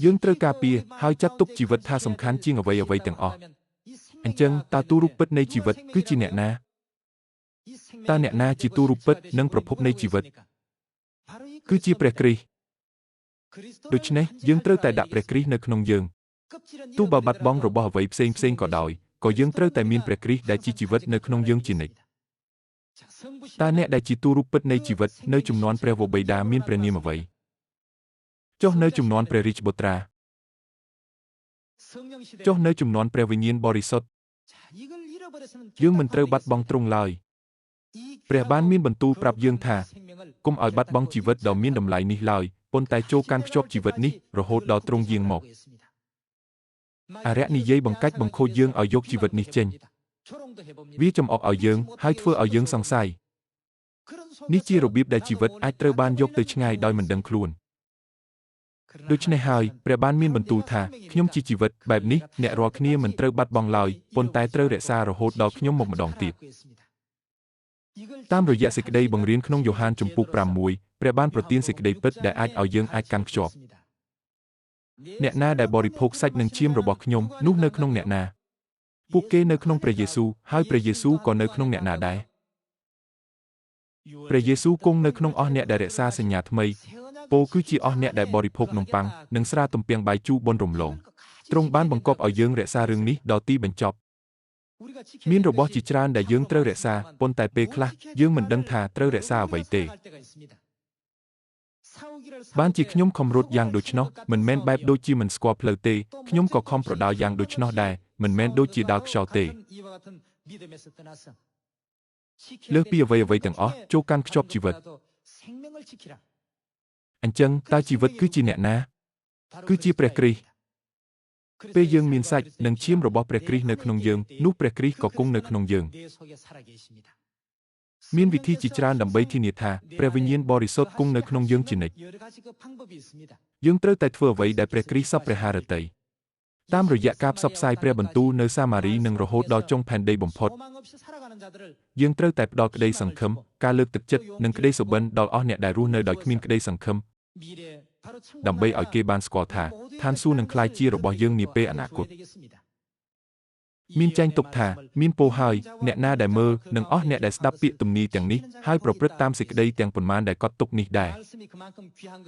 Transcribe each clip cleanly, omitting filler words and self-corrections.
យើងត្រូវការពារហើយចាត់ទុកជីវិតថាសំខាន់ជាងអ្វីៗទាំងអស់អញ្ចឹងតើទូរូបពិតនៃជីវិតគឺជាអ្នកណាតើអ្នកណាជាទូរូបពិតនិងប្រភពនៃជីវិតគឺជាព្រះគ្រីស្ទដូច្នេះយើងត្រូវតែដាក់ព្រះគ្រីស្ទនៅក្នុងយើងទោះបើបាត់បង់របស់អ្វីផ្សេងៗក៏ដោយក៏យើងត្រូវតែមានព្រះគ្រីស្ទដែលជាជីវិតនៅក្នុងយើងជានិច្ចតើអ្នកដែលជាទូរូបពិតនៃជីវិតនៅជំនាន់ព្រះវរបិតាមានព្រះនាមអ្វីចុះនៅជំនាន់ព្រះរាជបុត្រាចុះនៅជំនាន់ព្រះវិញ្ញាណបរិសុទ្ធយើងមិនត្រូវបាត់បង់ទ្រង់ឡើយព្រះបានមានបន្ទូលប្រាប់យើងថាកុំឲ្យបាត់បង់ជីវិតដ៏មានតម្លៃនេះឡើយប៉ុន្តែចូលកាន់ភ្ជាប់ជីវិតនេះរហូតដល់ទ្រង់យាងមកអរិយនិយាយបង្កាច់បង្ខូចយើងឲ្យយកជីវិតនេះចេញវាចំអកឲ្យយើងហើយធ្វើឲ្យយើងសង្ស័យនេះជារបៀបដែលជីវិតអាចត្រូវបានយកទៅឆ្ងាយដោយមិនដឹងខ្លួនដូច្នេះហើយព្រះបានមានបន្ទូលថាខ្ញុំជាជីវិតបែបនេះអ្នករាល់គ្នាមិនត្រូវបាត់បង់ឡើយប៉ុន្តែត្រូវរក្សារហូតដល់ខ្ញុំមកម្ដងទៀតតាមរយៈសេចក្តីបង្រៀនក្នុងយ៉ូហានជំពូក 6 ព្រះបានប្រទានសេចក្តីពិតដែលអាចឲ្យយើងអាចកាន់ខ្ជាប់អ្នកណាដែលបរិភោគសាច់និងឈាមរបស់ខ្ញុំនោះនៅក្នុងអ្នកណាពួកគេនៅក្នុងព្រះយេស៊ូវហើយព្រះយេស៊ូវក៏នៅក្នុងអ្នកណាដែរព្រះយេស៊ូវគង់នៅក្នុងអស់អ្នកដែលរក្សាសញ្ញាថ្មីពោលគឺជាអស់អ្នកដែលបរិភោគនំប៉័ងនិងស្រាទំពាំងបាយជូរបុណ្យរំលងទ្រង់បានបង្គាប់ឲ្យយើងរក្សារឿងនេះដល់ទីបញ្ចប់មានរបស់ជាច្រើនដែលយើងត្រូវរក្សាប៉ុន្តែពេលខ្លះយើងមិនដឹងថាត្រូវរក្សាអ្វីទេបានជាខ្ញុំខំរត់យ៉ាងដូច្នោះមិនមែនបែបដូចជាមិនស្គាល់ផ្លូវទេខ្ញុំក៏ខំប្រដៅយ៉ាងដូច្នោះដែរមិនមែនដូចជាដាល់ខ្យល់ទេលើសពីអ្វីៗទាំងអស់ចូលកាន់ខ្ជាប់ជីវិតអញ្ចឹងតើជីវិតគឺជាអ្នកណាគឺជាព្រះគ្រីស្ទពេលយើងមានសាច់និងឈាមរបស់ព្រះគ្រីស្ទនៅក្នុងយើងនោះព្រះគ្រីស្ទក៏គង់នៅក្នុងយើងមានវិធីជាច្រើនដើម្បីធានាថាព្រះវិញ្ញាណបរិសុទ្ធគង់នៅក្នុងយើងជានិច្ចយើងត្រូវតែធ្វើអ្វីដែលព្រះគ្រីស្ទសព្វព្រះハរតីតាមរយៈការផ្សព្វផ្សាយព្រះបន្ទូលនៅសាម៉ារីនិងរហូតដល់ចុងផែនដីបំផុតយើងត្រូវតែផ្ដល់ក្តីសង្ឃឹមការលើកទឹកចិត្តនិងក្តីសុបិនដល់អស់អ្នកដែលរស់នៅដោយគ្មានក្តីសង្ឃឹមដើម្បីឲ្យគេបានស្គាល់ថាឋានសួគ៌នឹងក្លាយជារបស់យើងនាពេលអនាគតមានចែងទុកថាមានពោលហើយអ្នកណាដែលមើលនិងអស់អ្នកដែលស្ដាប់ពាក្យទំនាយទាំងនេះហើយប្រព្រឹត្តតាមសេចក្តីទាំងប៉ុន្មានដែលកត់ទុកនេះដែរ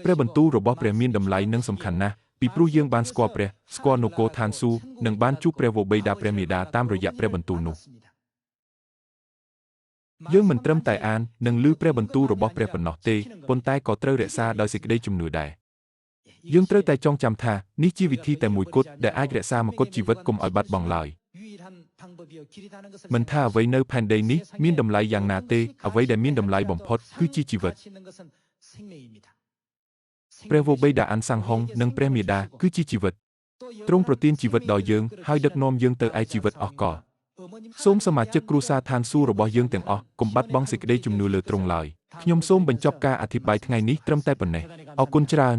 ព្រះបន្ទូលរបស់ព្រះមានតម្លៃនិងសំខាន់ណាស់ពីព្រោះយើងបានស្គាល់ព្រះស្គាល់នគរឋានសួគ៌និងបានជួបព្រះវរបិតាព្រះមាតាតាមរយៈព្រះបន្ទូលនោះយើងមិនត្រឹមតែអាននិងឮព្រះបន្ទូលរបស់ព្រះប៉ុណ្ណោះទេប៉ុន្តែក៏ត្រូវរក្សាដោយសេចក្តីជំនឿដែរយើងត្រូវតែចងចាំថានេះជាវិធីតែមួយគត់ដែលអាចរក្សាមកុដជីវិតកុំឲ្យបាត់បង់ឡើយមិនថាអ្វីនៅផែនដីនេះមានតម្លៃយ៉ាងណាទេអ្វីដែលមានតម្លៃបំផុតគឺជាជីវិតព្រះវរបិតាអានសាំងហុងនិងព្រះមាតាគឺជាជីវិតទ្រង់ប្រទានជីវិតដល់យើងហើយដឹកនាំយើងទៅឯជីវិតអស់កលសូមសមាជិកគ្រួសារឋានសួគ៌របស់យើងទាំងអស់កុំបាត់បង់សេចក្តីជំនឿលើទ្រង់ឡើយខ្ញុំសូមបញ្ចប់ការអធិប្បាយថ្ងៃនេះត្រឹមតែប៉ុណ្ណេះអរគុណច្រើន